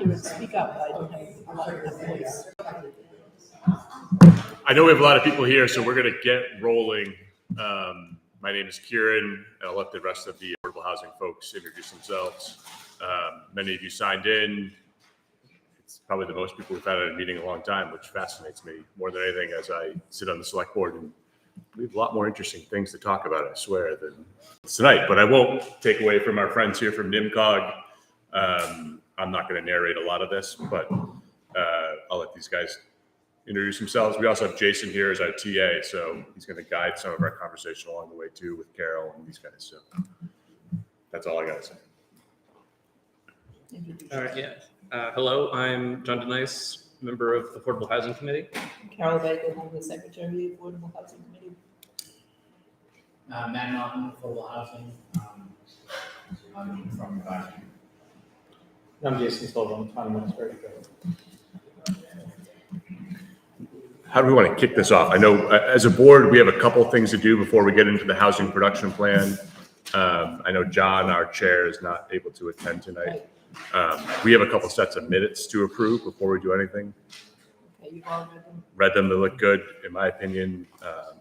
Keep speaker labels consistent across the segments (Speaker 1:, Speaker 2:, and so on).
Speaker 1: you would speak up, but I don't have a lot of voice.
Speaker 2: I know we have a lot of people here, so we're going to get rolling. My name is Kieran, and I'll let the rest of the affordable housing folks introduce themselves. Many of you signed in. It's probably the most people we've had at a meeting in a long time, which fascinates me more than anything as I sit on the select board. And we have a lot more interesting things to talk about, I swear, than tonight. But I won't take away from our friends here from NIMCOG. I'm not going to narrate a lot of this, but I'll let these guys introduce themselves. We also have Jason here as our TA, so he's going to guide some of our conversation along the way too with Carol and these guys. So that's all I got to say.
Speaker 3: All right, yeah. Hello, I'm John Denice, member of the Affordable Housing Committee.
Speaker 1: Carol Baker, I'm the Secretary of the Affordable Housing Committee.
Speaker 4: Matt Norton, Affordable Housing. I'm from advisory.
Speaker 5: I'm Jason Sullivan, Town Administrator.
Speaker 2: How do we want to kick this off? I know as a board, we have a couple things to do before we get into the housing production plan. I know John, our chair, is not able to attend tonight. We have a couple sets of minutes to approve before we do anything.
Speaker 1: Okay, you've all read them.
Speaker 2: Read them, they look good, in my opinion.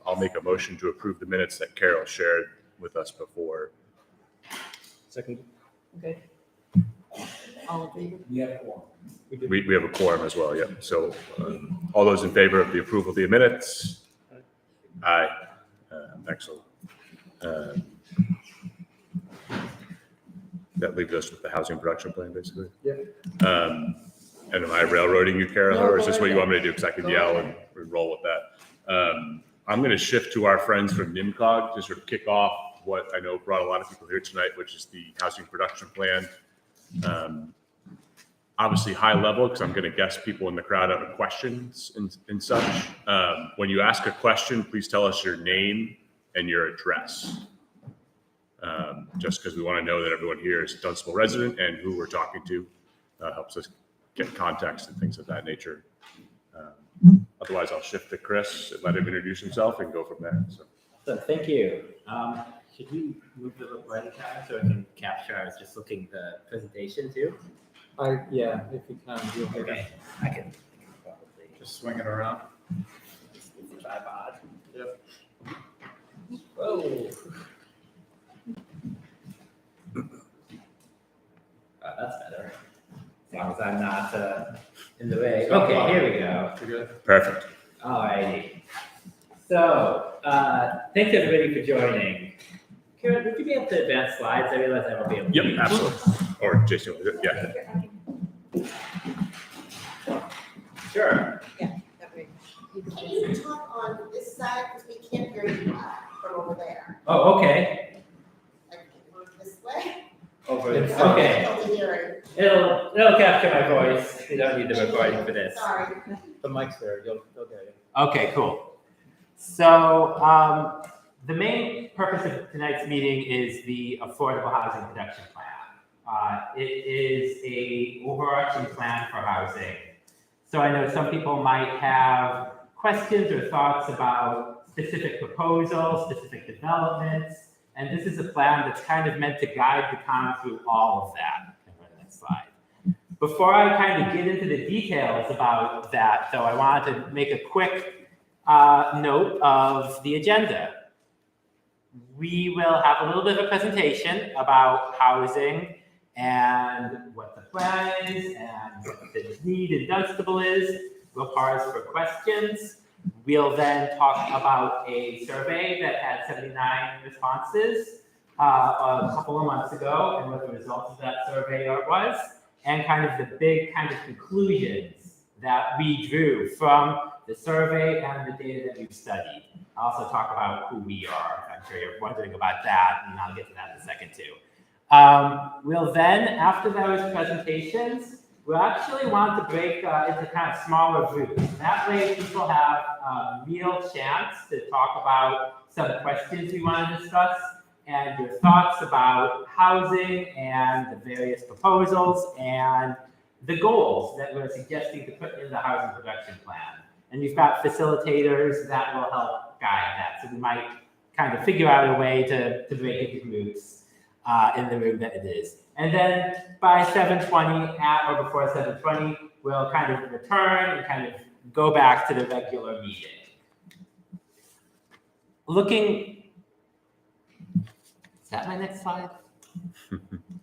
Speaker 2: I'll make a motion to approve the minutes that Carol shared with us before.
Speaker 3: Second.
Speaker 1: Okay. All in favor?
Speaker 4: We have one.
Speaker 2: We have a quorum as well, yeah. So all those in favor of the approval of the minutes? Aye. Excellent. That leaves us with the housing production plan, basically.
Speaker 5: Yeah.
Speaker 2: And am I railroading you, Carol,
Speaker 1: No,
Speaker 2: or is
Speaker 1: go
Speaker 2: this what you
Speaker 1: ahead.
Speaker 2: want me to do? Because I can
Speaker 1: Go
Speaker 2: yell
Speaker 1: ahead.
Speaker 2: and roll with that. I'm going to shift to our friends from NIMCOG to sort of kick off what I know brought a lot of people here tonight, which is the housing production plan. Obviously high level, because I'm going to guess people in the crowd have questions and such. When you ask a question, please tell us your name and your address. Just because we want to know that everyone here is a Dunstable resident and who we're talking to helps us get context and things of that nature. Otherwise, I'll shift to Chris and let him introduce himself and go from there.
Speaker 4: So thank you. Should we move the writing time so I can capture? I was just looking at the presentation too.
Speaker 5: Yeah, if you can, you'll get
Speaker 4: Okay, I can probably
Speaker 5: just swing it around.
Speaker 4: just use the tripod.
Speaker 5: Yep.
Speaker 4: Whoa. That's better. As long as I'm not in the way. Okay, here we go.
Speaker 5: You're good.
Speaker 2: Perfect.
Speaker 4: Alrighty. So, thanks everybody for joining. Karen, would you be able to advance slides? I realize I won't be able to.
Speaker 2: Yep, absolutely. Or Jason, yeah.
Speaker 4: Sure.
Speaker 1: That way.
Speaker 6: Can you talk on this side, because we can't hear you from over there?
Speaker 4: Oh, okay.
Speaker 6: Like, move this way?
Speaker 4: Over.
Speaker 6: It's
Speaker 4: Okay.
Speaker 6: difficult to hear.
Speaker 4: It'll capture my voice. You don't need the recording for this.
Speaker 6: Sorry.
Speaker 5: The mic's there, you'll get it.
Speaker 4: Okay, cool. So, the main purpose of tonight's meeting is the Affordable Housing Production Plan. It is a overarching plan for housing. So I know some people might have questions or thoughts about specific proposals, specific developments, and this is a plan that's kind of meant to guide the town through all of that. Go to the next slide. Before I kind of get into the details about that, though, I wanted to make a quick note of the agenda. We will have a little bit of a presentation about housing and what the plan is and what the need in Dunstable is. We'll pause for questions. We'll then talk about a survey that had 79 responses a couple of months ago and what the results of that survey was, and kind of the big kind of conclusions that we drew from the survey and the data that we've studied. I'll also talk about who we are. I'm sure you're wondering about that, and I'll get to that in a second too. We'll then, after those presentations, we'll actually want to break into kind of smaller groups. That way people have a real chance to talk about some questions we want to discuss and your thoughts about housing and the various proposals and the goals that we're suggesting to put in the housing production plan. And you've got facilitators that will help guide that. So we might kind of figure out a way to break into groups. in the room that it is. And then by 7:20, at or before 7:20, we'll kind of return and kind of go back to the regular meeting. Is that my next slide?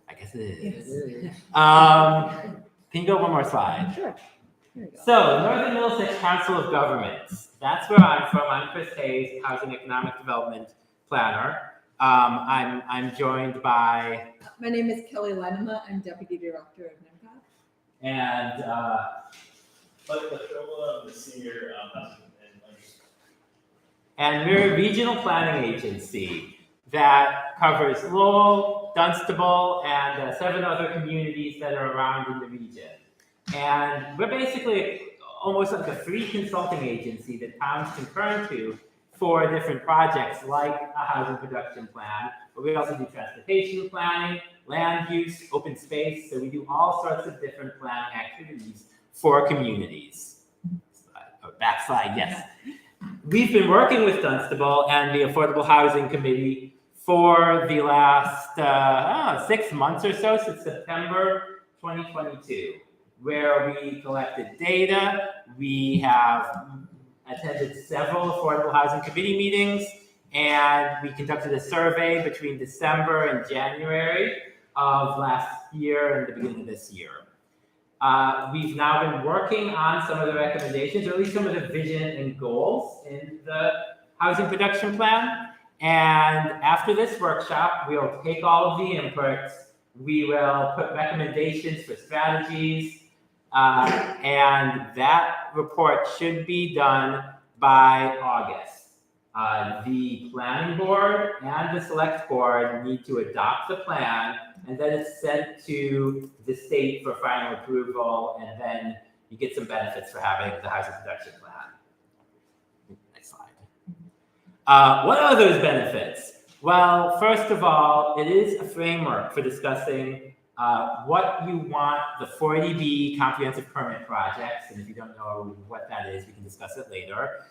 Speaker 4: I guess it is. Can you go one more slide?
Speaker 1: Sure. There you go.
Speaker 4: So, Northern Middlesex Council of Governments. That's where I'm from. I'm Chris Hayes, Housing Economic Development Planner. I'm joined by,
Speaker 1: My name is Kelly Lenema. I'm Deputy Director of NIMCOG.
Speaker 4: and
Speaker 5: The senior,
Speaker 4: and we're a regional planning agency that covers Lowell, Dunstable, and 7 other communities that are around in the region. And we're basically almost like a free consulting agency that towns can turn to for different projects like a housing production plan, but we also do transportation planning, land use, open space, so we do all sorts of different planning activities for communities. Backslide, yes. We've been working with Dunstable and the Affordable Housing Committee for the last 6 months or so, since September 2022, where we collected data. We have attended several Affordable Housing Committee meetings, and we conducted a survey between December and January of last year and the beginning of this year. We've now been working on some of the recommendations, or at least some of the vision and goals in the housing production plan. And after this workshop, we'll take all of the inputs, we will put recommendations for strategies, and that report should be done by August. The planning board and the select board need to adopt the plan, and then it's sent to the state for final approval, and then you get some benefits for having the housing production plan. Next slide. What are those benefits? Well, first of all, it is a framework for discussing what you want the 40B comprehensive permit projects, and if you don't know what that is, we can discuss it later.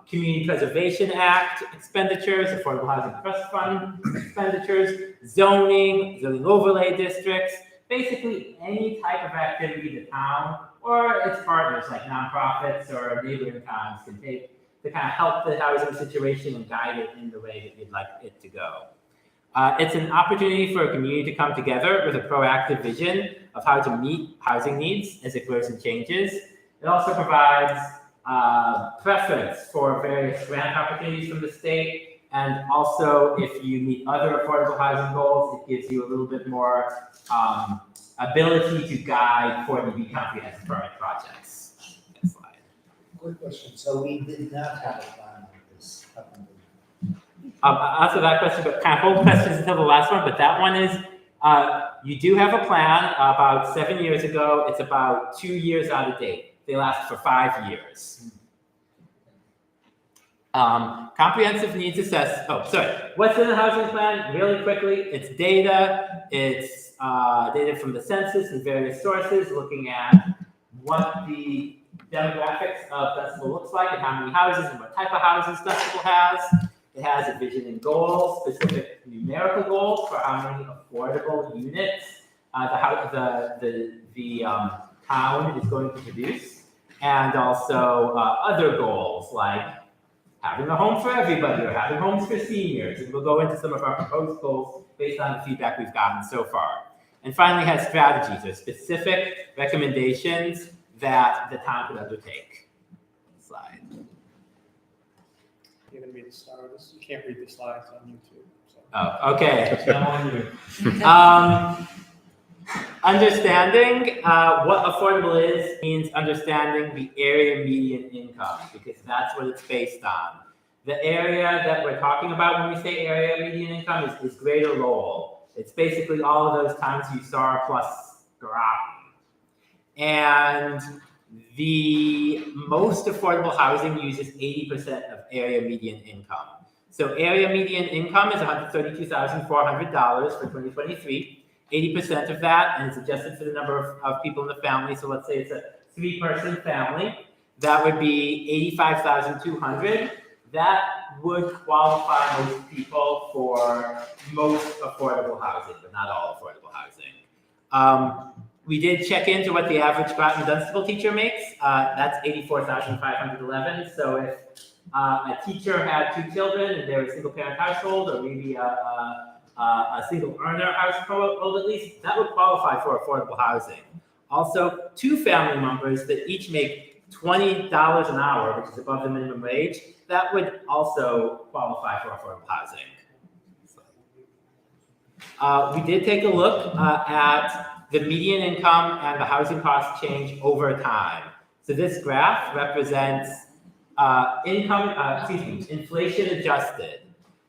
Speaker 4: Community Preservation Act expenditures, Affordable Housing Trust Fund expenditures, zoning overlay districts, basically any type of activity the town or its partners like nonprofits or neighboring towns can take to kind of help the housing situation and guide it in the way that you'd like it to go. It's an opportunity for a community to come together with a proactive vision of how to meet housing needs as it grows and changes. It also provides preference for various grant opportunities from the state, and also if you meet other affordable housing goals, it gives you a little bit more ability to guide 40B comprehensive permit projects. Next slide.
Speaker 7: Quick question, so we did not have a plan like this up until.
Speaker 4: I'll answer that question, but kind of hold questions until the last one, but that one is, you do have a plan about 7 years ago. It's about 2 years out of date. They last for 5 years. Comprehensive needs assessment. Oh, sorry. What's in the housing plan? Really quickly, it's data. It's data from the census and various sources, looking at what the demographics of Dunstable looks like and how many houses and what type of houses Dunstable has. It has a vision and goals, specific numerical goals for how many affordable units the town is going to produce, and also other goals like having a home for everybody or having homes for seniors. And we'll go into some of our proposed goals based on the feedback we've gotten so far. And finally, has strategies or specific recommendations that the town could undertake. Slide.
Speaker 5: You're gonna be the star of this. You can't read the slides on YouTube. So.
Speaker 4: Oh, okay.
Speaker 5: It's not on you.
Speaker 4: Understanding what affordable is means understanding the area median income, because that's what it's based on. The area that we're talking about when we say area median income is Greater Lowell. It's basically all of those towns you saw plus Groton. And the most affordable housing uses 80% of area median income. So area median income is $132,400 for 2023. 80% of that, and it's adjusted for the number of people in the family. So let's say it's a 3-person family. That would be $85,200. That would qualify most people for most affordable housing, but not all affordable housing. We did check into what the average Groton Dunstable teacher makes. That's $84,511. So if a teacher had 2 children and they're a single parent household, or maybe a single earner household at least, that would qualify for affordable housing. Also, 2 family members that each make $20 an hour, which is above the minimum wage, that would also qualify for affordable housing. We did take a look at the median income and the housing cost change over time. So this graph represents inflation adjusted.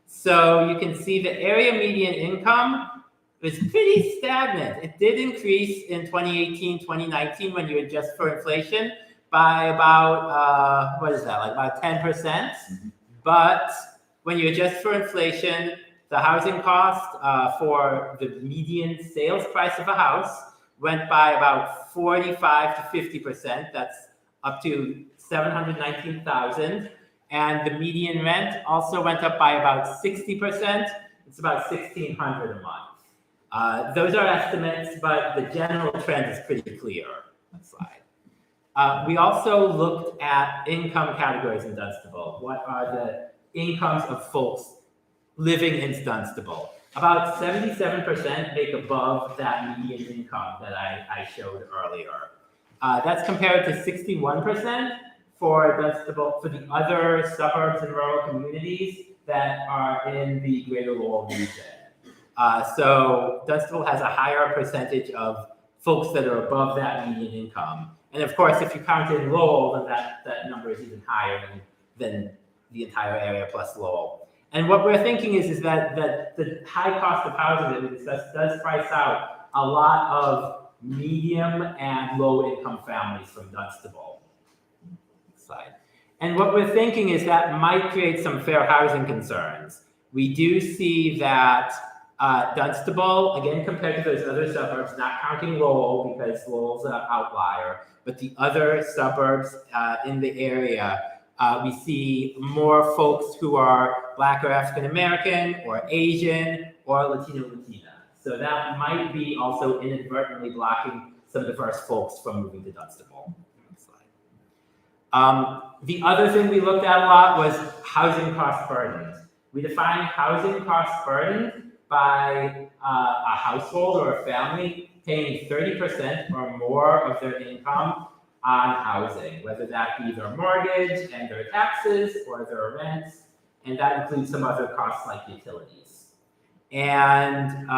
Speaker 4: So you can see the area median income is pretty stagnant. It did increase in 2018, 2019 when you adjust for inflation by about, about 10%. But when you adjust for inflation, the housing cost for the median sales price of a house went by about 45 to 50%. That's up to $719,000. And the median rent also went up by about 60%. It's about $1,600 a month. Those are estimates, but the general trend is pretty clear. Next slide. We also looked at income categories in Dunstable. What are the incomes of folks living in Dunstable? About 77% make above that median income that I showed earlier. That's compared to 61% for Dunstable, for the other suburbs and rural communities that are in the Greater Lowell region. So Dunstable has a higher percentage of folks that are above that median income. And of course, if you count in Lowell, then that number is even higher than the entire area plus Lowell. And what we're thinking is that the high cost of housing that we discussed does price out a lot of medium and low income families from Dunstable. Slide. And what we're thinking is that might create some fair housing concerns. We do see that Dunstable, again, compared to those other suburbs, not counting Lowell because Lowell's an outlier, but the other suburbs in the area, we see more folks who are Black or African American or Asian or Latino-Latina. So that might be also inadvertently blocking some diverse folks from moving to Dunstable. Next slide. The other thing we looked at a lot was housing cost burdened. We define housing cost burdened by a household or a family paying 30% or more of their income on housing, whether that be their mortgage and their taxes or their rents, and that includes some other costs like utilities. And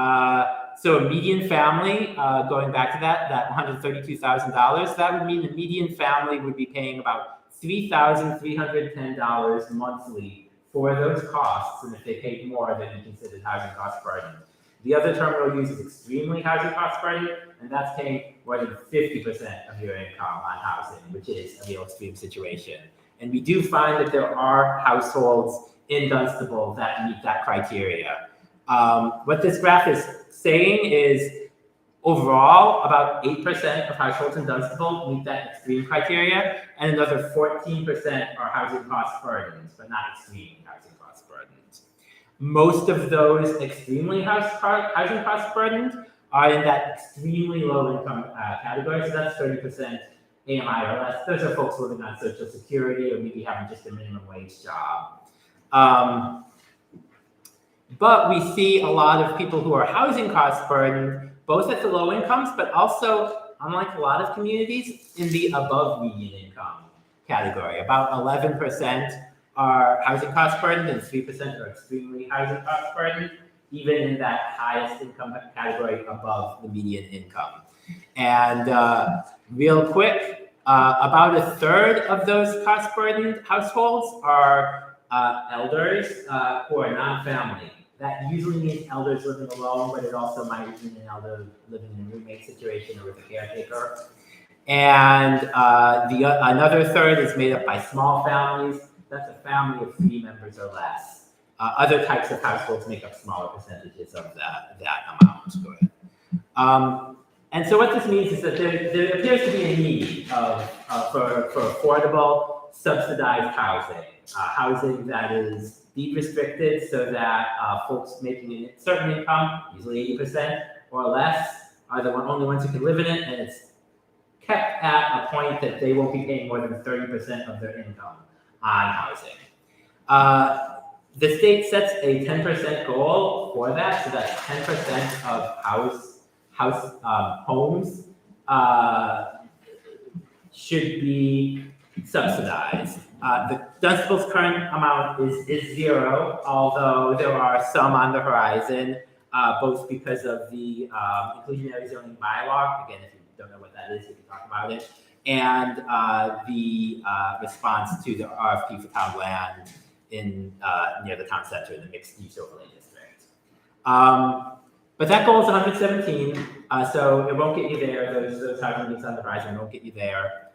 Speaker 4: so a median family, going back to that $132,000, that would mean the median family would be paying about $3,310 monthly for those costs, and if they paid more, then you considered housing cost burden. The other term we'll use is extremely housing cost burden, and that's paying more than 50% of your income on housing, which is a real extreme situation. And we do find that there are households in Dunstable that meet that criteria. What this graph is saying is overall, about 8% of households in Dunstable meet that extreme criteria, and another 14% are housing cost burdened, but not extreme housing cost burdened. Most of those extremely housing cost burdened are in that extremely low income category, so that's 30% AMI or less. Those are folks living on Social Security or maybe having just a minimum wage job. But we see a lot of people who are housing cost burdened, both at the low incomes, but also, unlike a lot of communities, in the above median income category. About 11% are housing cost burdened and 3% are extremely housing cost burdened, even in that highest income category above the median income. And real quick, about a third of those cost burdened households are elders who are non-family. That usually means elders living alone, but it also might mean an elder living in a roommate situation or with a caretaker. And another third is made up by small families. That's a family of 3 members or less. Other types of households make up smaller percentages of that amount. Go ahead. And so what this means is that there appears to be a need for affordable subsidized housing, housing that is deed restricted so that folks making a certain income, usually 80% or less, are the only ones who can live in it, and it's kept at a point that they won't be paying more than 30% of their income on housing. The state sets a 10% goal for that, so that's 10% of homes should be subsidized. The Dunstable's current amount is zero, although there are some on the horizon, both because of the inclusionary zoning bylaw. Again, if you don't know what that is, we can talk about it, and the response to the RFP for town land in near the town center in the mixed use overlay district. But that goal is 117, so it won't get you there. Those housing needs on the horizon won't get you there.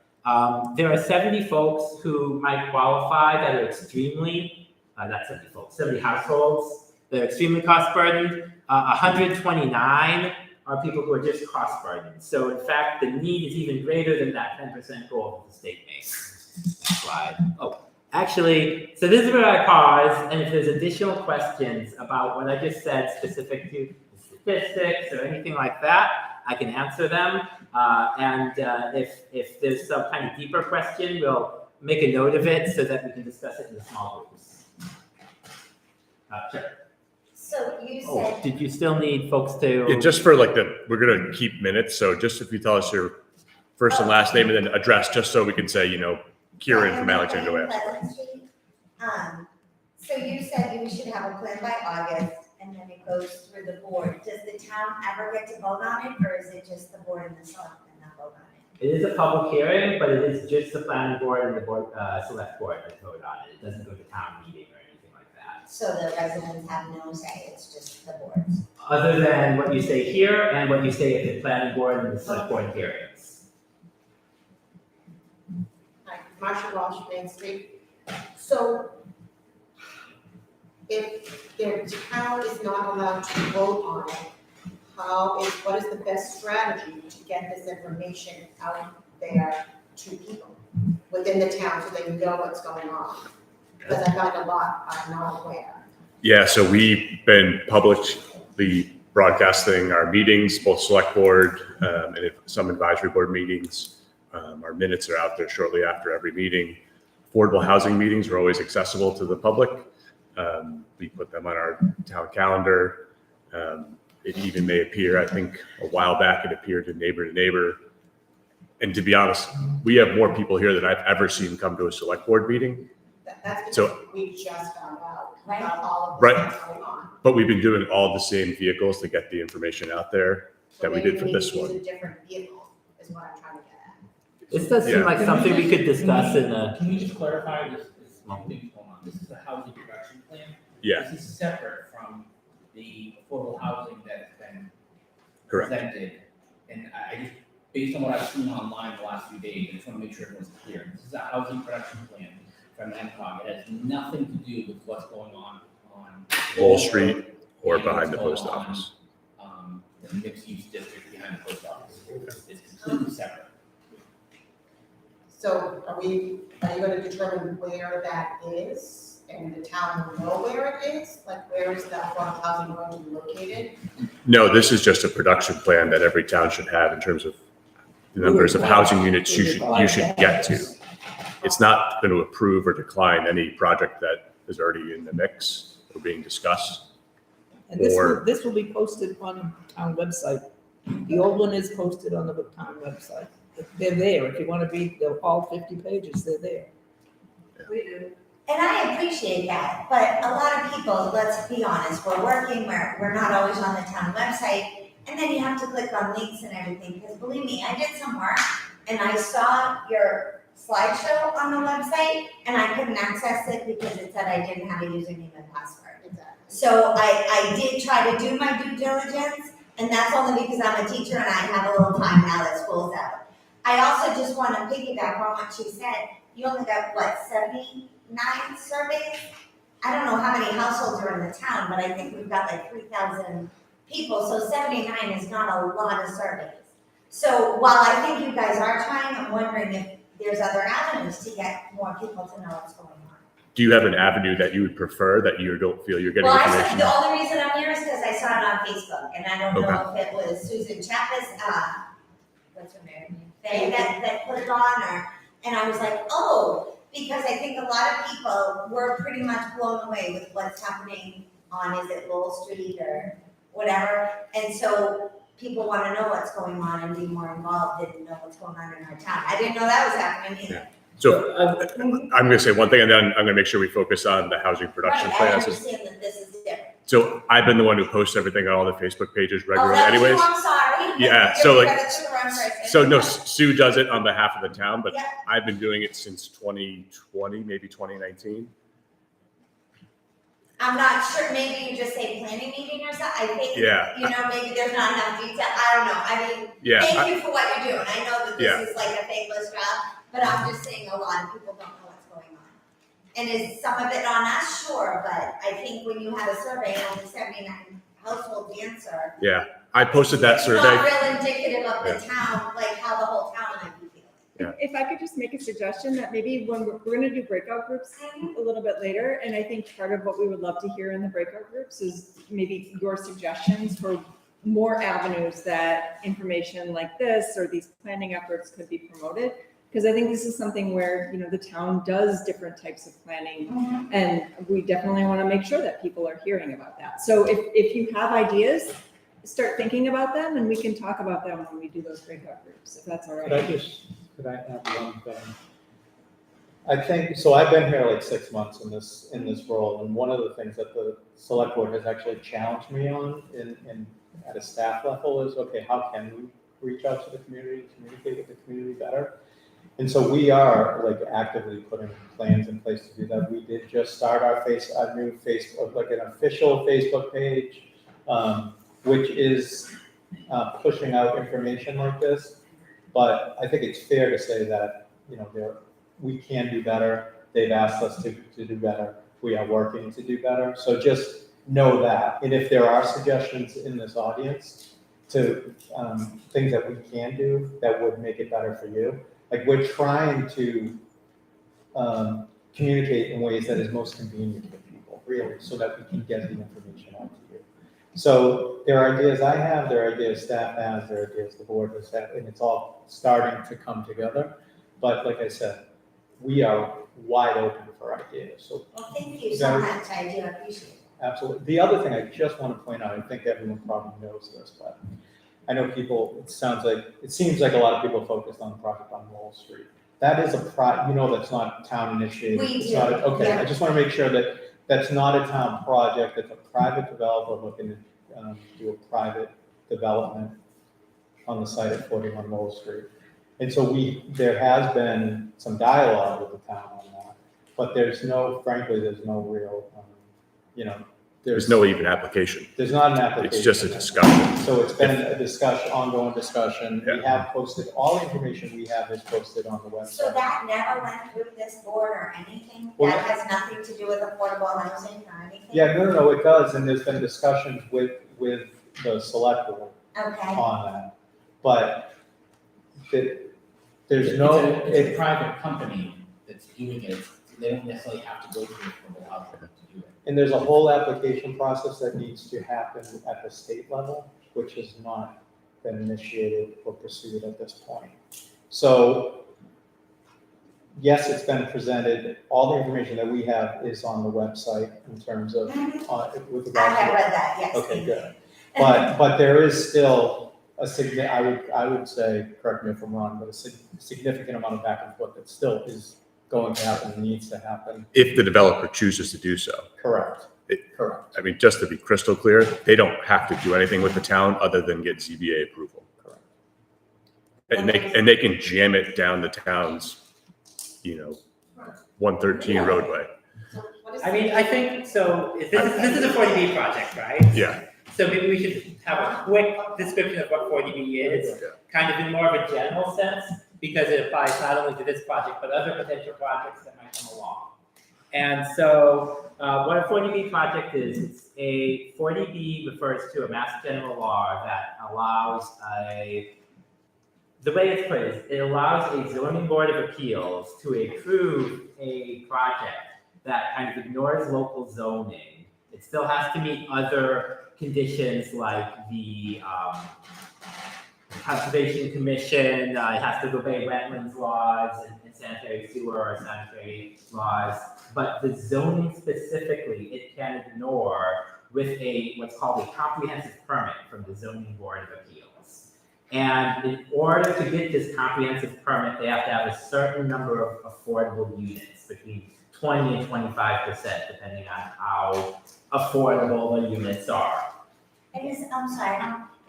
Speaker 4: There are 70 folks who might qualify that are extremely, not 70 folks, 70 households that are extremely cost burdened. 129 are people who are just cost burdened. So in fact, the need is even greater than that 10% goal that the state makes. Next slide. Oh, actually, so this is where I pause, and if there's additional questions about what I just said specific to statistics or anything like that, I can answer them. If there's some kind of deeper question, we'll make a note of it so that we can discuss it in the small groups. Sure.
Speaker 6: So you
Speaker 4: Oh,
Speaker 6: said,
Speaker 4: did you still need folks to?
Speaker 2: Yeah, just for like we're gonna keep minutes, so just if you tell us your first and last name and then address, just so we can say, Kieran from Alexander West.
Speaker 6: Pleasant Street. So you said we should have a plan by August, and then it goes through the board. Does the town ever get to vote on it, or is it just the board and the selectmen that vote on it?
Speaker 4: It is a public hearing, but it is just the planning board and the board, select board that vote on it. It doesn't go to town meeting or anything like that.
Speaker 6: So the residents have no say, it's just the boards.
Speaker 4: Other than what you say here and what you say at the planning board and the select board hearings.
Speaker 6: Hi, Marsha Walsh, Main Street. So if the town is not allowed to vote on it, what is the best strategy to get this information out there to people within the town so they know what's going on? Because I find a lot are not aware.
Speaker 2: Yeah, so we've been publicly broadcasting our meetings, both select board and some advisory board meetings. Our minutes are out there shortly after every meeting. Affordable housing meetings are always accessible to the public. We put them on our town calendar. It even may appear, I think a while back, it appeared in Neighbor to Neighbor. And to be honest, we have more people here than I've ever seen come to a select board meeting.
Speaker 6: That's
Speaker 2: So-
Speaker 6: because we just found out Right. about all of
Speaker 2: Right.
Speaker 6: this that's going on.
Speaker 2: But we've been doing all the same vehicles to get the information out there that we did for this
Speaker 6: So maybe we
Speaker 2: one.
Speaker 6: need to use a different vehicle, is what I'm trying to get at.
Speaker 4: This does seem
Speaker 2: Yeah.
Speaker 4: like something we could discuss in a.
Speaker 5: Can we just clarify this two things going on? This is a housing production plan.
Speaker 2: Yeah,
Speaker 5: This is separate from the affordable housing that's been
Speaker 2: correct.
Speaker 5: presented. And I just, based on what I've seen online the last few days, I just want to make sure everyone's clear. This is a housing production plan from NCOG. It has nothing to do with what's going on
Speaker 2: Wall Street or behind the post office.
Speaker 5: The mixed use district behind the post office. It's completely separate.
Speaker 6: So are you gonna determine where that is, and the town will know where it is? Like, where is the affordable housing going to be located?
Speaker 2: No, this is just a production plan that every town should have in terms of the numbers of housing units you should get to. It's not going to approve or decline any project that is already in the mix or being discussed.
Speaker 1: And this
Speaker 2: Or-
Speaker 1: will, this will be posted on the town website. The old one is posted on the town website. They're there. If you want to read all 50 pages, they're there.
Speaker 6: We do.
Speaker 8: And I appreciate that, but a lot of people, let's be honest, we're working, we're not always on the town website, and then you have to click on links and everything, because believe me, I did some work, and I saw your slideshow on the website, and I couldn't access it because it said I didn't have a username and password.
Speaker 6: Exactly.
Speaker 8: So I did try to do my due diligence, and that's only because I'm a teacher and I have a little time now that school's out. I also just want to piggyback on what she said, you only got, 79 surveys? I don't know how many households are in the town, but I think we've got like 3,000 people, so 79 is not a lot of surveys. So while I think you guys are trying, I'm wondering if there's other avenues to get more people to know what's going on.
Speaker 2: Do you have an avenue that you would prefer that you don't feel you're getting
Speaker 8: Well,
Speaker 2: information?
Speaker 8: the only reason I'm here is because I saw it on Facebook, and I don't know if it was Susan Chappas, what's her name? That put it on, and I was like, oh, because I think a lot of people were pretty much blown away with what's happening on, is it Lowell Street or whatever, and so people want to know what's going on and be more involved and know what's going on in our town. I didn't know that was happening either.
Speaker 2: So I'm going to say one thing, and then I'm going to make sure we focus on the housing production
Speaker 8: Right, I
Speaker 2: plans.
Speaker 8: understand that this is different.
Speaker 2: So I've been the one who posts everything on all the Facebook pages
Speaker 8: Oh,
Speaker 2: regularly
Speaker 8: that was you,
Speaker 2: anyways.
Speaker 8: I'm sorry.
Speaker 2: Yeah, so,
Speaker 8: You're
Speaker 2: like,
Speaker 8: gonna turn around for a
Speaker 2: So no,
Speaker 8: second.
Speaker 2: Sue does it on behalf of the town, but
Speaker 8: Yeah.
Speaker 2: I've been doing it since 2020, maybe 2019.
Speaker 8: I'm not sure, maybe you just say planning meeting or something, I think,
Speaker 2: Yeah.
Speaker 8: you know, maybe there's not enough detail, I don't know, I mean,
Speaker 2: Yeah,
Speaker 8: thank you for what you're doing, I know that
Speaker 2: Yeah.
Speaker 8: this is like a thankless job, but I'm just saying a lot of people don't know what's going on. And is some of it on us? Sure, but I think when you have a survey and only 79 households answer,
Speaker 2: yeah. I posted that
Speaker 8: it's
Speaker 2: survey.
Speaker 8: not real indicative of the town, like how the whole town might be feeling.
Speaker 9: If I could just make a suggestion that maybe when we're gonna do breakout groups a little bit later, and I think part of what we would love to hear in the breakout groups is maybe your suggestions for more avenues that information like this or these planning efforts could be promoted. Because I think this is something where, you know, the town does different types of planning, and we definitely want to make sure that people are hearing about that. So if you have ideas, start thinking about them, and we can talk about them when we do those breakout groups, if that's all right.
Speaker 10: Could I add one thing? I think, so I've been here like 6 months in this role, and one of the things that the select board has actually challenged me on at a staff level is, okay, how can we reach out to the community, communicate with the community better? And so we are like actively putting plans in place to do that. We did just start our new Facebook, like an official Facebook page, which is pushing out information like this. But I think it's fair to say that, you know, we can do better. They've asked us to do better. We are working to do better. So just know that. And if there are suggestions in this audience to things that we can do that would make it better for you, like we're trying to communicate in ways that is most convenient for people, really, so that we can get the information out to you. So there are ideas I have, there are ideas staff has, there are ideas the board has had, and it's all starting to come together. But like I said, we are wide open for ideas. So
Speaker 8: Well, thank you so much, I do appreciate it.
Speaker 10: absolutely. The other thing I just want to point out, I think everyone probably knows this, but I know people, it seems like a lot of people focused on the project on Wall Street. That is that's not town initiated.
Speaker 8: We
Speaker 10: It's
Speaker 8: do,
Speaker 10: not okay,
Speaker 8: yeah.
Speaker 10: I just want to make sure that that's not a town project, it's a private developer looking to do a private development on the site at 41 Wall Street. And so there has been some dialogue with the town on that, but frankly, there's no real,
Speaker 2: There's no even application.
Speaker 10: there's not an application.
Speaker 2: It's just a discussion.
Speaker 10: So it's been a discussion, ongoing discussion. We
Speaker 2: Yeah.
Speaker 10: have posted, all the information we have is posted on the
Speaker 8: So
Speaker 10: website.
Speaker 8: that never went through this board or anything?
Speaker 10: Well-
Speaker 8: That has nothing to do with affordable housing or anything?
Speaker 10: Yeah, no, it does, and there's been discussions with the select board
Speaker 8: Okay,
Speaker 10: on that. But there's
Speaker 5: It's
Speaker 10: no,
Speaker 5: a private company that's doing it. They don't necessarily have to go through affordable housing to do it.
Speaker 10: and there's a whole application process that needs to happen at the state level, which has not been initiated or pursued at this point. So, yes, it's been presented, all the information that we have is on the website in terms of, with
Speaker 8: I
Speaker 10: regards
Speaker 8: have
Speaker 10: to.
Speaker 8: read that, yes.
Speaker 10: Okay, good. But there is still I would say, correct me if I'm wrong, but a significant amount of back and forth that still is going to happen and needs to happen.
Speaker 2: If the developer chooses to do so.
Speaker 10: Correct. Correct.
Speaker 2: I mean, just to be crystal clear, they don't have to do anything with the town other than get ZBA approval.
Speaker 10: Correct.
Speaker 2: And they can jam it down the town's, 113 roadway.
Speaker 6: So what is
Speaker 4: I mean,
Speaker 6: the-
Speaker 4: I think, so if this is a 40B project, right?
Speaker 2: Yeah.
Speaker 4: So maybe we should have a quick description of what 40B is, kind of in more of a general sense, because it applies not only to this project, but other potential projects that might come along. And so what a 40B project is, a 40B refers to a Mass General Law that allows a the way it's put is, it allows a zoning board of appeals to approve a project that kind of ignores local zoning. It still has to meet other conditions like the Conservation Commission, it has to obey wetlands laws and sanitary sewer or sanitary laws. But the zoning specifically, it can ignore with what's called a comprehensive permit from the Zoning Board of Appeals. And in order to get this comprehensive permit, they have to have a certain number of affordable units, between 20 and 25%, depending on how affordable the units are.
Speaker 8: And I'm sorry,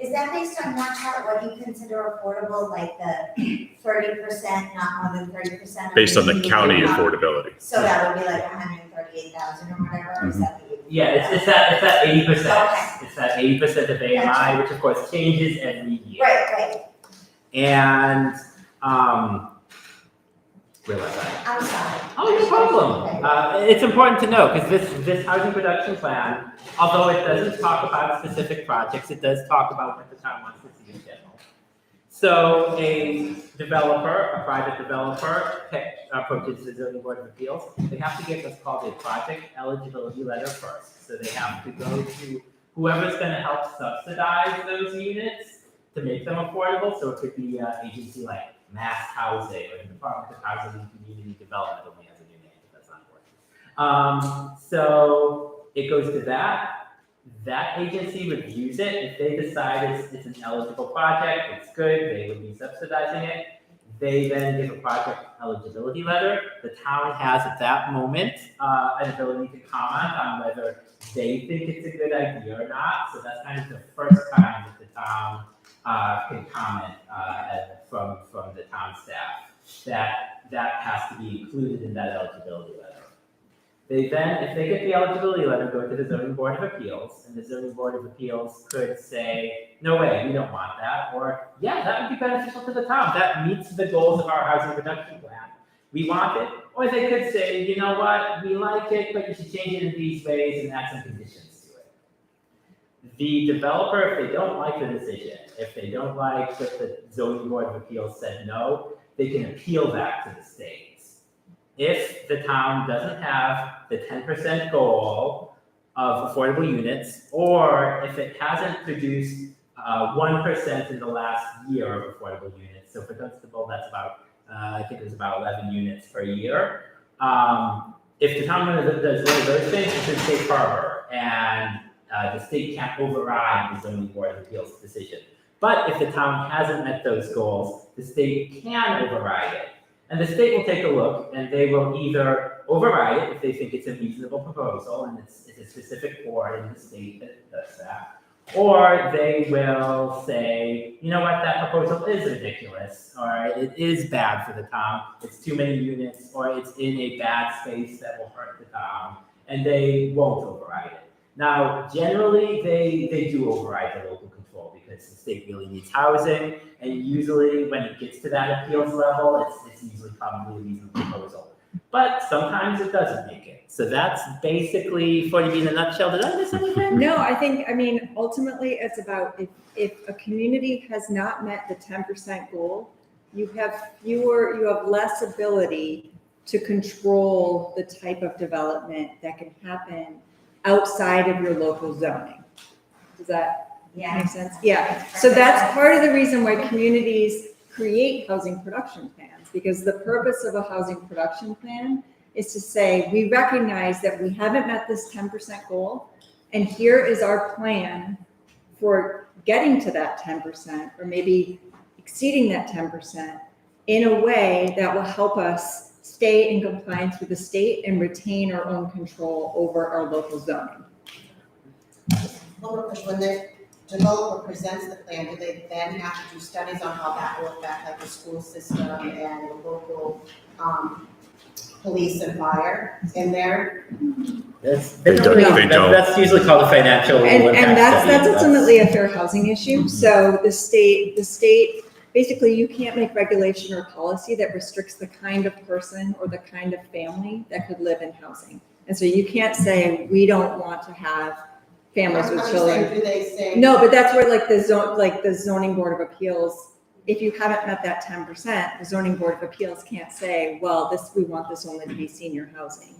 Speaker 8: is that based on your chart, what you consider affordable, like the 30%, not more than 30%?
Speaker 2: Based on the county affordability.
Speaker 8: So that would be like 138,000 or whatever, or is that the?
Speaker 4: Yeah, it's that 80%.
Speaker 8: Okay.
Speaker 4: It's that 80% of AMI, which of course changes every year.
Speaker 8: Right.
Speaker 4: And, where was I?
Speaker 8: I'm sorry.
Speaker 4: Oh, no problem. It's important to know, because this housing production plan, although it doesn't talk about specific projects, it does talk about what the town wants to see in general. So a developer, a private developer, approaches the Zoning Board of Appeals. They have to get what's called a project eligibility letter first. So they have to go to whoever's going to help subsidize those units to make them affordable. So it could be an agency like Mass Housing or the Department of Housing and Community Development, only has a new name, but that's not important. So it goes to that. That agency reviews it. If they decide it's an eligible project, it's good, they would be subsidizing it. They then give a project eligibility letter. The town has at that moment an ability to comment on whether they think it's a good idea or not. So that's kind of the first time that the town can comment from the town staff. That has to be included in that eligibility letter. They then, if they get the eligibility letter, go to the Zoning Board of Appeals, and the Zoning Board of Appeals could say, no way, we don't want that, or yeah, that would be beneficial to the town. That meets the goals of our housing production plan. We want it. Or they could say, you know what, we like it, but you should change it in these ways and add some conditions to it. The developer, if they don't like the decision, if they don't like that the Zoning Board of Appeals said no, they can appeal that to the state. If the town doesn't have the 10% goal of affordable units, or if it hasn't produced 1% in the last year of affordable units, so for Dunstable, that's about, I think it was about 11 units per year. If the town does one of those things, it's a safe harbor, and the state can't override the Zoning Board of Appeals decision. But if the town hasn't met those goals, the state can override it. And the state will take a look, and they will either override it if they think it's a reasonable proposal, and it's a specific board in the state that does that, or they will say, you know what, that proposal is ridiculous, or it is bad for the town, it's too many units, or it's in a bad space that will hurt the town, and they won't override it. Now, generally, they do override the local control because the state really needs housing, and usually when it gets to that appeals level, it's usually probably a reasonable proposal. But sometimes it doesn't make it. So that's basically 40B in a nutshell. Did I miss anything?
Speaker 9: No, ultimately it's about if a community has not met the 10% goal, you have less ability to control the type of development that can happen outside of your local zoning. Does that make sense? Yeah. So that's part of the reason why communities create housing production plans, because the purpose of a housing production plan is to say, we recognize that we haven't met this 10% goal, and here is our plan for getting to that 10%, or maybe exceeding that 10% in a way that will help us stay in compliance with the state and retain our own control over our local zoning.
Speaker 6: One more question, when the developer presents the plan, do they then have to do studies on how that will affect like the school system and the local, police and fire in there?
Speaker 2: They don't.
Speaker 4: That's usually called a financial impact
Speaker 9: And that's
Speaker 4: study.
Speaker 9: ultimately a fair housing issue. So the state, basically you can't make regulation or policy that restricts the kind of person or the kind of family that could live in housing. And so you can't say, we don't want to have families with
Speaker 6: I'm
Speaker 9: children.
Speaker 6: saying, do they say?
Speaker 9: No, but that's where like the zoning board of appeals if you haven't met that 10%, the zoning board of appeals can't say, well, we want this only to be senior housing.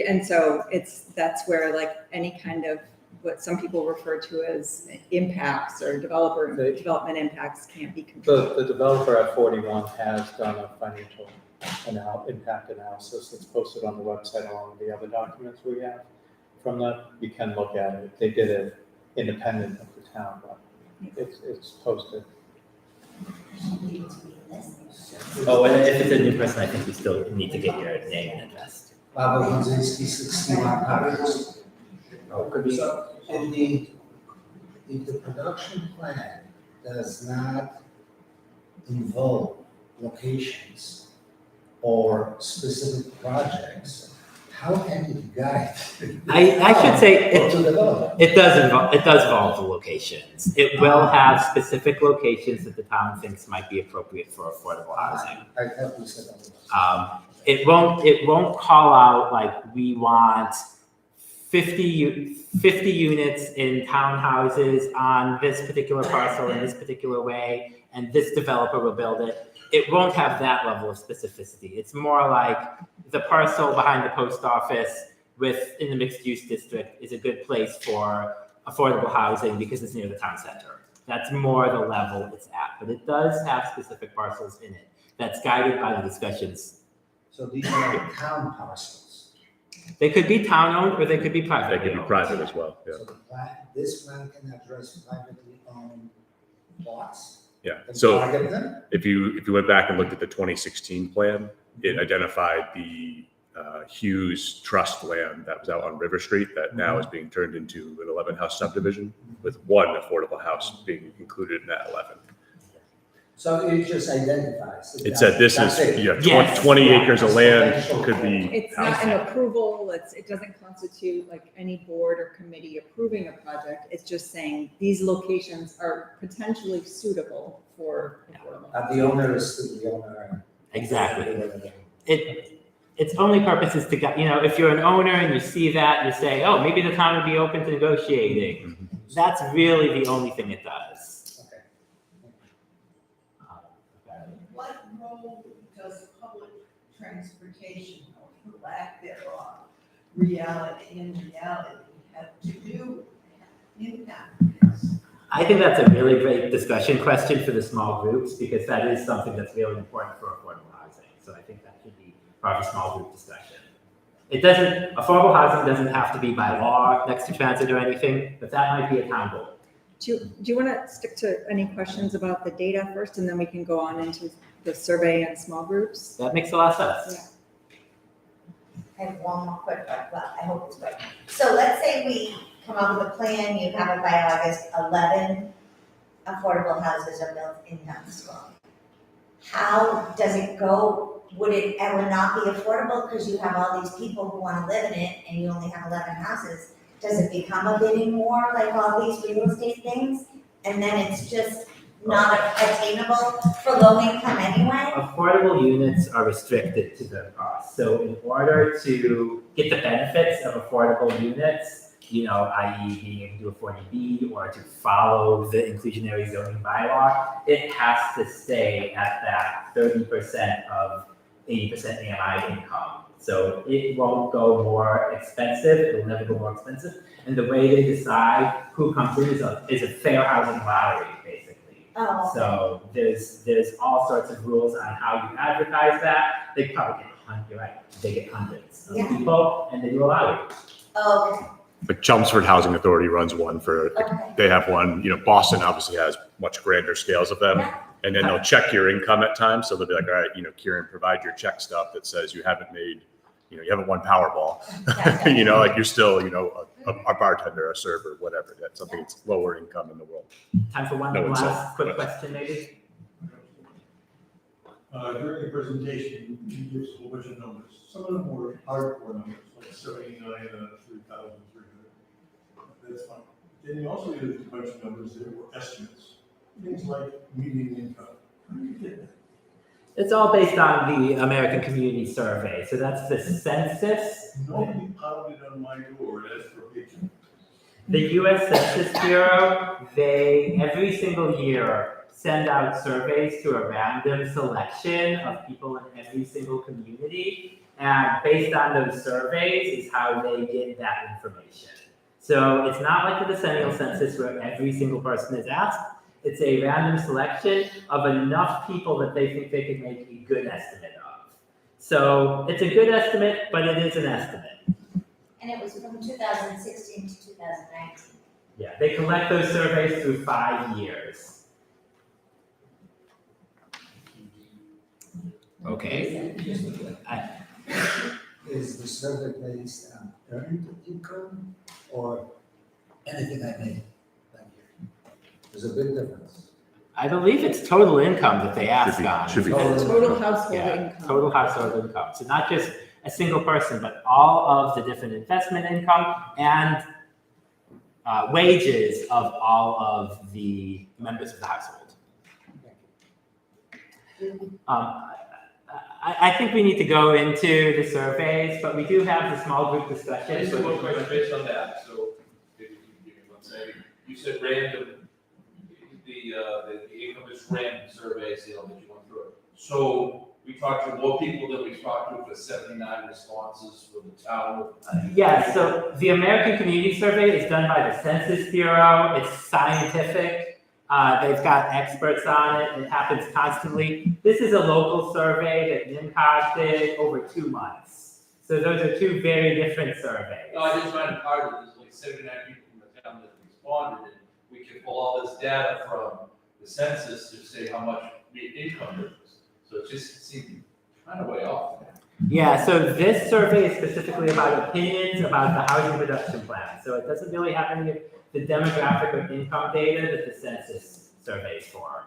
Speaker 9: And so that's where like any kind of what some people refer to as impacts or development impacts can't be controlled.
Speaker 10: The developer at 41 has done a financial impact analysis that's posted on the website along with the other documents we have from them. You can look at it. They did it independent of the town, but it's posted.
Speaker 4: Oh, and if it's a new person, I think we still need to get your name and address.
Speaker 7: Pavel Kuzinski, 61 Packers. So if the production plan does not involve locations or specific projects, how can it guide?
Speaker 4: I should say
Speaker 7: Or to develop?
Speaker 4: it does involve the locations. It will have specific locations that the town thinks might be appropriate for affordable housing.
Speaker 7: I thought we said otherwise.
Speaker 4: It won't call out like we want 50 units in townhouses on this particular parcel in this particular way, and this developer will build it. It won't have that level of specificity. It's more like the parcel behind the post office in the mixed use district is a good place for affordable housing because it's near the town center. That's more the level it's at, but it does have specific parcels in it. That's guided by the discussions.
Speaker 7: So these are town parcels.
Speaker 4: They could be town-owned or they could be
Speaker 2: They
Speaker 4: privately
Speaker 2: could be
Speaker 4: owned.
Speaker 2: private as well, yeah.
Speaker 7: So this plan can address privately owned lots?
Speaker 2: Yeah,
Speaker 7: And
Speaker 2: so
Speaker 7: target them?
Speaker 2: if you went back and looked at the 2016 plan, it identified the Hughes Trust land that was out on River Street that now is being turned into an 11-house subdivision with one affordable house being included in that 11.
Speaker 7: So it just identifies.
Speaker 2: It said this
Speaker 7: That's
Speaker 2: is,
Speaker 7: it.
Speaker 2: yeah,
Speaker 4: Yes.
Speaker 2: 20 acres of land
Speaker 7: Residential
Speaker 2: could be
Speaker 9: It's not
Speaker 2: housing.
Speaker 9: an approval, it doesn't constitute like any board or committee approving a project. It's just saying these locations are potentially suitable for affordable.
Speaker 7: The owner is still the owner.
Speaker 4: Exactly. Its only purpose is to get, if you're an owner and you see that, you say, oh, maybe the town would be open to negotiating. That's really the only thing it does.
Speaker 7: Okay.
Speaker 11: What role does public transportation, or for lack thereof, in reality, have to do in that?
Speaker 4: I think that's a really great discussion question for the small groups because that is something that's really important for affordable housing. So I think that should be part of a small group discussion. Affordable housing doesn't have to be by law next to transit or anything, but that might be a town goal.
Speaker 9: Do you want to stick to any questions about the data first, and then we can go on into the survey and small groups?
Speaker 4: That makes a lot of sense.
Speaker 8: I have one more quick one, well, I hope it's quick. So let's say we come up with a plan, you have it by August, 11 affordable houses are built in Dunstable. How does it go? Would it ever not be affordable because you have all these people who want to live in it and you only have 11 houses? Does it become a bidding war like all these real estate things? And then it's just not attainable for low income anyway?
Speaker 4: Affordable units are restricted to their cost. So in order to get the benefits of affordable units, i.e. being able to do a 40B or to follow the inclusionary zoning bylaw, it has to stay at that 30% of 80% AMI income. So it won't go more expensive, it will never go more expensive. And the way they decide who comes in is a fair housing lottery, basically.
Speaker 8: Oh, okay.
Speaker 4: So there's all sorts of rules on how you advertise that. They probably get hundreds of
Speaker 8: Yeah.
Speaker 4: people, and they do a lottery.
Speaker 8: Okay,
Speaker 2: Like Chelmsford Housing Authority runs one for,
Speaker 8: okay.
Speaker 2: they have one, Boston obviously has much grander scales of them.
Speaker 8: Yeah.
Speaker 2: And then they'll check your income at times. So they'll be like, all right, Kieran, provide your check stub that says you haven't made, you haven't won Powerball.
Speaker 8: Yeah.
Speaker 2: Like you're still, a bartender, a server, whatever. That's something that's lower income in the world.
Speaker 4: Time for one
Speaker 2: No, it's
Speaker 4: last quick
Speaker 2: not.
Speaker 4: question, maybe?
Speaker 12: During the presentation, you gave us a whole bunch of numbers. Some of them were hardcore numbers, like 79 and 3,300. That's fine. Then you also gave us a bunch of numbers that were estimates. Things like median income. How do you get that?
Speaker 4: It's all based on the American Community Survey. So that's the census.
Speaker 12: Nobody pounded on my door and asked for a paycheck.
Speaker 4: The U.S. Census Bureau, every single year send out surveys to a random selection of people in every single community. And based on those surveys is how they get that information. So it's not like the decennial census where every single person is asked. It's a random selection of enough people that they think they can make a good estimate of. So it's a good estimate, but it is an estimate.
Speaker 8: And it was from 2016 to 2019.
Speaker 4: Yeah, they collect those surveys through 5 years. Okay.
Speaker 7: Is the survey based on earned income or anything I made that year? There's a big difference.
Speaker 4: I believe it's total income that they ask
Speaker 2: Should be-
Speaker 4: on.
Speaker 2: should be.
Speaker 9: Total household
Speaker 4: Yeah,
Speaker 9: income.
Speaker 4: total household income. So not just a single person, but all of the different investment income and wages of all of the members of the household. I think we need to go into the surveys, but we do have the small group discussion.
Speaker 13: Just one question based on that, so if you can give me 1 second. You said random, the income is random surveys, that you went through it. So we talked to more people than we talked to for 79 responses for the town.
Speaker 4: Yeah, so the American Community Survey is done by the Census Bureau. It's scientific. They've got experts on it. It happens constantly. This is a local survey that NIMCOG did over 2 months. So those are 2 very different surveys.
Speaker 13: No, I just find it hard that there's like 79 people in the town that responded, and we can pull all this data from the census to say how much income there is. So it just seemed kind of way off.
Speaker 4: Yeah, so this survey is specifically about opinions about the housing production plan. So it doesn't really have any of the demographic or income data that the census survey is for.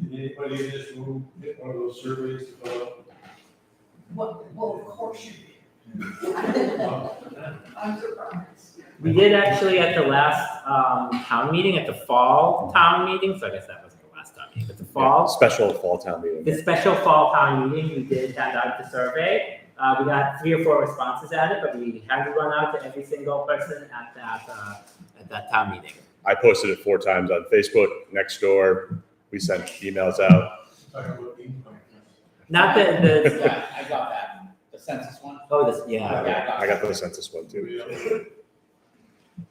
Speaker 12: Did anybody in this room get one of those surveys to fill out?
Speaker 11: Well, of course you did. I'm surprised.
Speaker 4: We did actually at the last town meeting, at the fall town meeting, so I guess that wasn't the last town meeting, but the fall.
Speaker 2: Special fall town meeting.
Speaker 4: The special fall town meeting, we did hand out the survey. We got 3 or 4 responses at it, but we had to run out to every single person at that town meeting.
Speaker 2: I posted it 4 times on Facebook, next door. We sent emails out.
Speaker 12: Talking about income.
Speaker 4: Not the
Speaker 5: Yeah, I got that, the census one.
Speaker 4: oh, this, yeah.
Speaker 2: I got the census one too.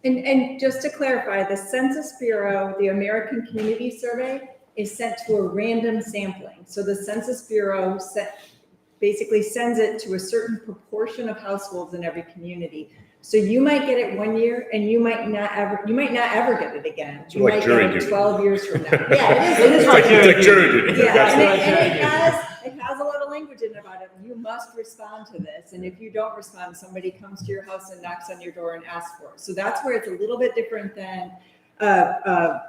Speaker 9: And just to clarify, the Census Bureau, the American Community Survey is sent to a random sampling. So the Census Bureau basically sends it to a certain proportion of households in every community. So you might get it 1 year and you might not ever get it again.
Speaker 2: It's
Speaker 9: You
Speaker 2: like
Speaker 9: might
Speaker 2: jury
Speaker 9: get it
Speaker 2: duty.
Speaker 9: 12 years from now.
Speaker 8: Yeah,
Speaker 4: It is like
Speaker 2: It's like jury duty.
Speaker 9: Yeah,
Speaker 2: That's
Speaker 9: and it has a lot of language in it about it. You must respond to this. And if you don't respond, somebody comes to your house and knocks on your door and asks for it. So that's where it's a little bit different than, a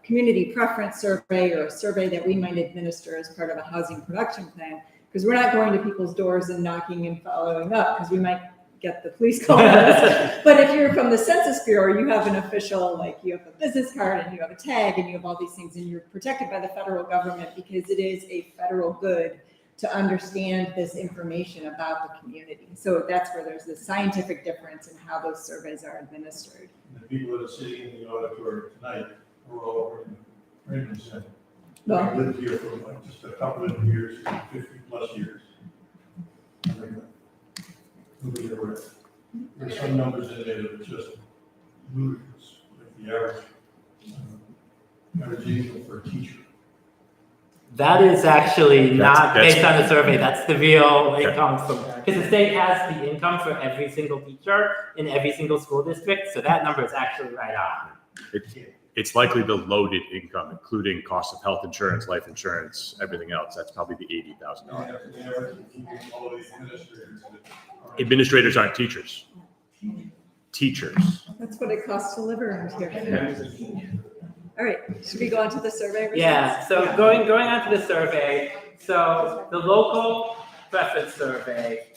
Speaker 9: community preference survey or a survey that we might administer as part of a housing production plan. Because we're not going to people's doors and knocking and following up because we might get the police calling us. But if you're from the Census Bureau, you have an official, like you have a business card and you have a tag and you have all these things and you're protected by the federal government because it is a federal good to understand this information about the community. So that's where there's this scientific difference in how those surveys are administered.
Speaker 12: The people that are sitting in the auditorium tonight are all Raymond Center.
Speaker 9: Well-
Speaker 12: I lived here for like just a couple of years, 50+ years. Nobody ever, there's some numbers in there that are just ludicrous, like the average income for a teacher.
Speaker 4: That is actually not
Speaker 2: That's-
Speaker 4: based on the survey. That's the real income from, because the state has the income for every single teacher in every single school district. So that number is actually right on.
Speaker 2: It's likely the loaded income, including cost of health insurance, life insurance, everything else. That's probably the $80,000.
Speaker 12: They have to keep all of the administrators that are-
Speaker 2: Administrators aren't teachers. Teachers.
Speaker 9: That's what it costs to live around here. All right, should we go on to the survey results?
Speaker 4: Yeah, so going on to the survey, so the local preference survey,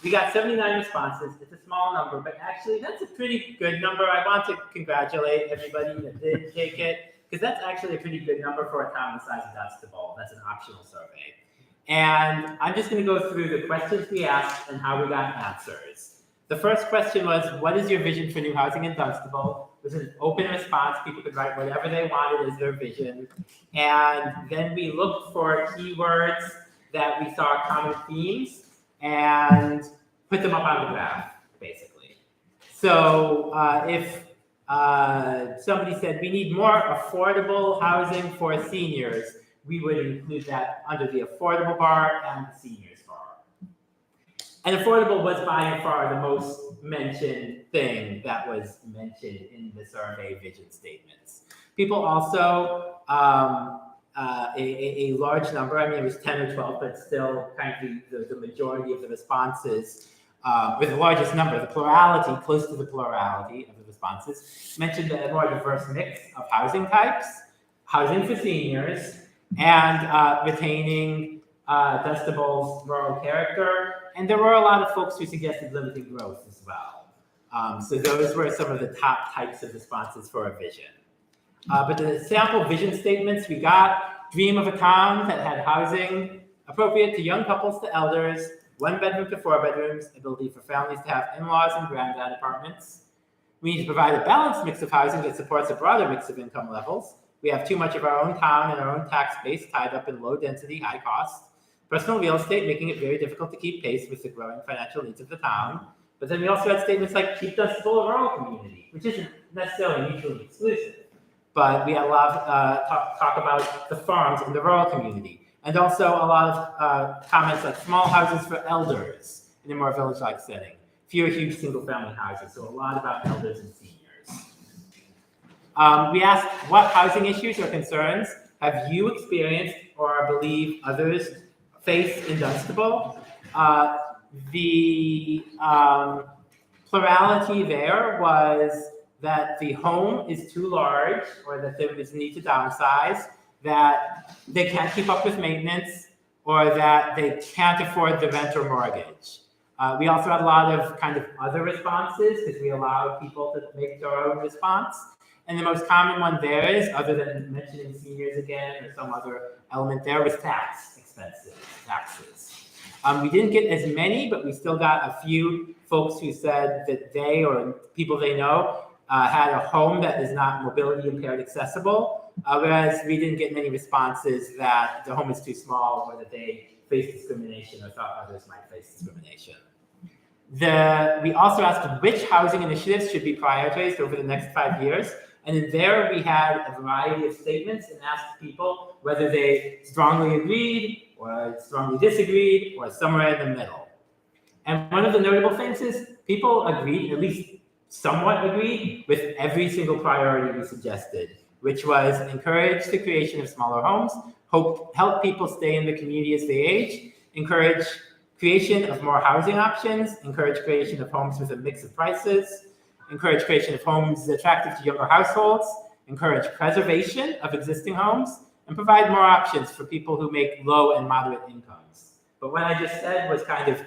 Speaker 4: we got 79 responses. It's a small number, but actually that's a pretty good number. I want to congratulate everybody that did take it, because that's actually a pretty good number for a town the size of Dunstable. That's an optional survey. And I'm just going to go through the questions we asked and how we got answers. The first question was, what is your vision for new housing in Dunstable? it was an open response. People could write whatever they wanted as their vision. And then we looked for keywords that we saw common themes and put them up on the graph, basically. So if somebody said we need more affordable housing for seniors, we would include that under the affordable bar and the seniors bar. And affordable was by far the most mentioned thing that was mentioned in the survey vision statements. People also, a large number, I mean, it was 10 or 12, but still kind of the majority of the responses, with the largest number, the plurality, close to the plurality of the responses, mentioned a more diverse mix of housing types, housing for seniors, and retaining Dunstable's rural character. And there were a lot of folks who suggested limited growth as well. So those were some of the top types of responses for a vision. But the sample vision statements we got: dream of a town that had housing appropriate to young couples to elders, 1 bedroom to 4 bedrooms, ability for families to have in-laws and granddad apartments. We need to provide a balanced mix of housing that supports a broader mix of income levels. We have too much of our own town and our own tax base tied up in low density, high cost personal real estate, making it very difficult to keep pace with the growing financial needs of the town. But then we also had statements like keep Dunstable a rural community, which isn't necessarily mutually exclusive. But we had a lot of talk about the farms in the rural community. And also a lot of comments like small houses for elders in a more village-like setting, fewer huge single-family houses, so a lot about elders and seniors. We asked, what housing issues or concerns have you experienced or believe others face in Dunstable? The plurality there was that the home is too large, or that there is need to downsize, that they can't keep up with maintenance, or that they can't afford the rent or mortgage. We also had a lot of kind of other responses because we allowed people to make their own response. And the most common one there is, other than mentioning seniors again or some other element there, was tax expenses, taxes. We didn't get as many, but we still got a few folks who said that they or people they know had a home that is not mobility impaired accessible, whereas we didn't get many responses that the home is too small or that they face discrimination or thought others might face discrimination. We also asked which housing initiatives should be prioritized over the next 5 years. And in there, we had a variety of statements and asked people whether they strongly agreed or strongly disagreed or somewhere in the middle. And one of the notable things is people agreed, at least somewhat agreed, with every single priority we suggested, which was encourage the creation of smaller homes, help people stay in the community as they age, encourage creation of more housing options, encourage creation of homes with a mix of prices, encourage creation of homes attractive to younger households, encourage preservation of existing homes, and provide more options for people who make low and moderate incomes. But what I just said was kind of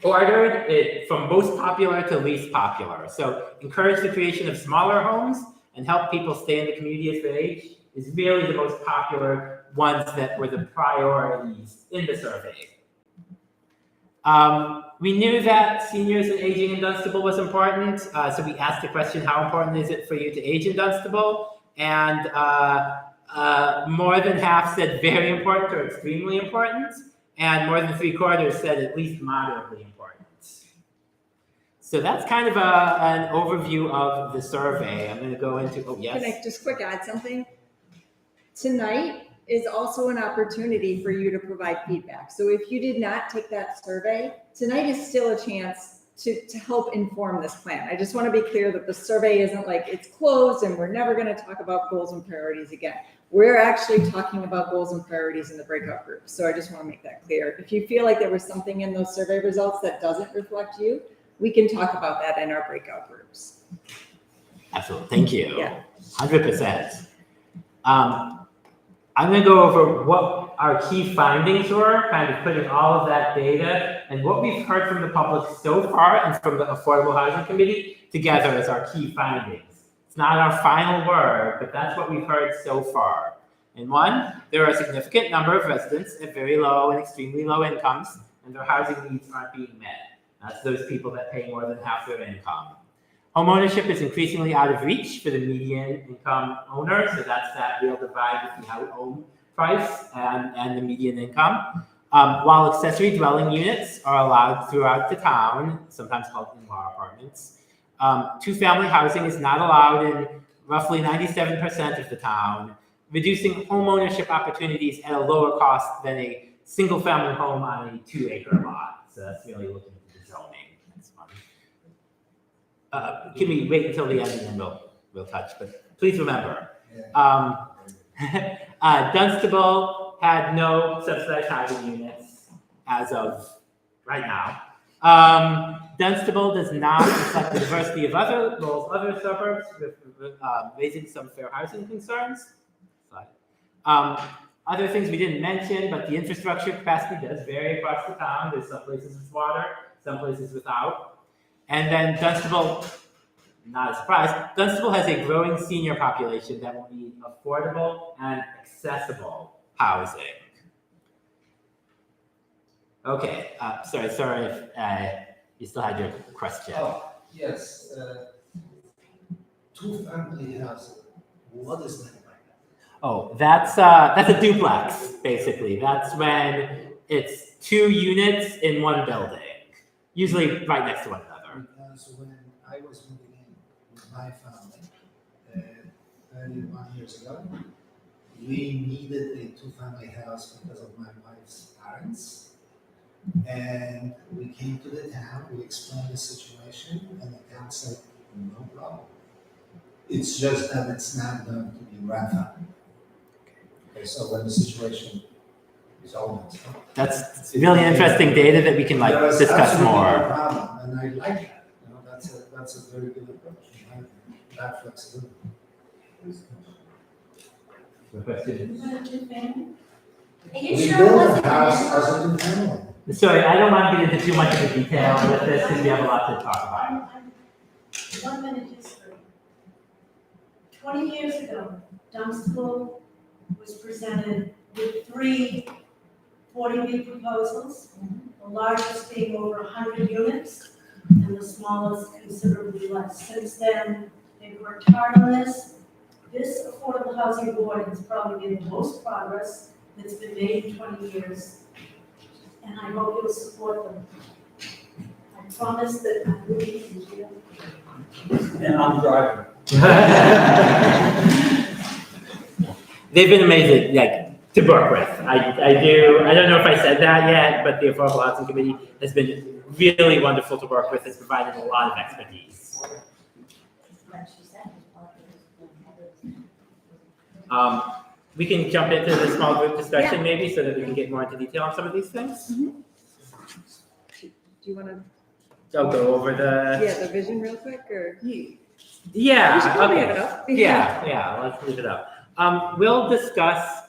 Speaker 4: ordered it from most popular to least popular. So encourage the creation of smaller homes and help people stay in the community as they age is really the most popular ones that were the priorities in the survey. We knew that seniors and aging in Dunstable was important, so we asked the question, how important is it for you to age in Dunstable? And more than half said very important or extremely important, and more than 3/4 said at least moderately important. So that's kind of an overview of the survey. I'm going to go into, oh, yes?
Speaker 9: Can I just quick add something? Tonight is also an opportunity for you to provide feedback. So if you did not take that survey, tonight is still a chance to help inform this plan. I just want to be clear that the survey isn't like it's closed and we're never going to talk about goals and priorities again. We're actually talking about goals and priorities in the breakout group. So I just want to make that clear. If you feel like there was something in those survey results that doesn't reflect you, we can talk about that in our breakout groups.
Speaker 4: Absolutely, thank you.
Speaker 9: Yeah.
Speaker 4: 100%. I'm going to go over what our key findings were, kind of putting all of that data and what we've heard from the public so far and from the Affordable Housing Committee together as our key findings. It's not our final word, but that's what we've heard so far. And one, there are a significant number of residents at very low and extremely low incomes, and their housing needs aren't being met. That's those people that pay more than half their income. Homeownership is increasingly out of reach for the median income owner, so that's that real divide between home price and the median income. While accessory dwelling units are allowed throughout the town, sometimes called in-law apartments, two-family housing is not allowed in roughly 97% of the town, reducing homeownership opportunities at a lower cost than a single-family home on a 2-acre lot. So that's really looking at the zoning. That's fun. Can we wait until the end and then we'll touch? But please remember, Dunstable had no subsidized housing units as of right now. Dunstable does not reflect the diversity of other suburbs, raising some fair housing concerns. Other things we didn't mention, but the infrastructure capacity does vary across the town. There's some places with water, some places without. And then Dunstable, not a surprise, Dunstable has a growing senior population that will need affordable and accessible housing. Okay, sorry if you still had your question.
Speaker 7: Oh, yes, two-family housing, what is that?
Speaker 4: Oh, that's a duplex, basically. That's when it's 2 units in one building, usually right next to one another.
Speaker 7: Because when I was moving in with my family, 31 years ago, we needed a two-family house because of my wife's parents. And we came to the town, we explained the situation, and the town said, no problem. It's just that it's not going to be ratified. Okay, so when the situation is over.
Speaker 4: That's really interesting data that we can discuss more.
Speaker 7: No problem, and I like that. You know, that's a very good approach. That flexibility. We built a house as a two-family.
Speaker 4: Sorry, I don't want to get into too much of the detail with this because we have a lot to talk about.
Speaker 11: 1 minute history. 20 years ago, Dunstable was presented with 3 40B proposals, the largest being over 100 units, and the smallest considerably less. Since then, they've worked hard on this. This Affordable Housing Board has probably made the most progress that's been made in 20 years, and I hope you'll support them. I promise that I will be in jail.
Speaker 5: And I'm driving.
Speaker 4: They've been amazing, to work with. I don't know if I said that yet, but the Affordable Housing Committee has been really wonderful to work with. It's provided a lot of expertise. We can jump into the small group discussion maybe so that we can get more into detail on some of these things.
Speaker 9: Do you want to?
Speaker 4: I'll go over
Speaker 9: The vision real quick, or?
Speaker 4: Yeah,
Speaker 9: We should probably
Speaker 4: okay.
Speaker 9: have it up.
Speaker 4: Yeah, let's leave it up. We'll discuss,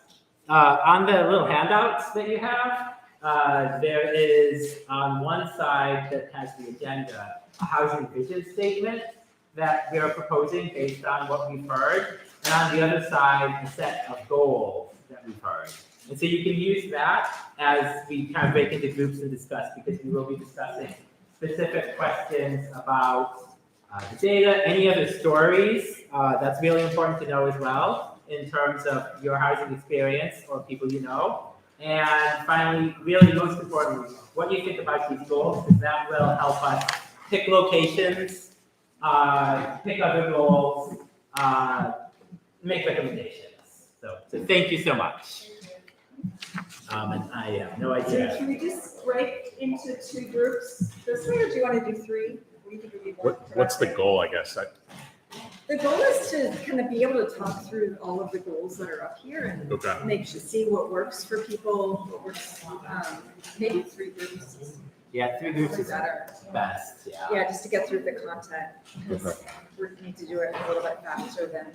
Speaker 4: on the little handouts that you have, there is on one side that has the agenda, a housing vision statement that we are proposing based on what we've heard. And on the other side, a set of goals that we've heard. And so you can use that as we kind of break into groups and discuss, because we will be discussing specific questions about the data, any other stories. That's really important to know as well in terms of your housing experience or people you know. And finally, really most importantly, what you think about these goals, because that will help us pick locations, pick other goals, make recommendations. So thank you so much. And I have no idea.
Speaker 9: So can we just break into 2 groups this way, or do you want to do 3? What do you think would be more
Speaker 2: What's the
Speaker 9: productive?
Speaker 2: goal, I guess?
Speaker 9: The goal is to kind of be able to talk through all of the goals that are up here and
Speaker 2: Okay.
Speaker 9: see what works for people, what works, maybe 3 groups.
Speaker 4: Yeah, 3 groups
Speaker 9: Probably
Speaker 4: is
Speaker 9: better.
Speaker 4: best, yeah.
Speaker 9: Yeah, just to get through the content, because we need to do it a little bit faster than.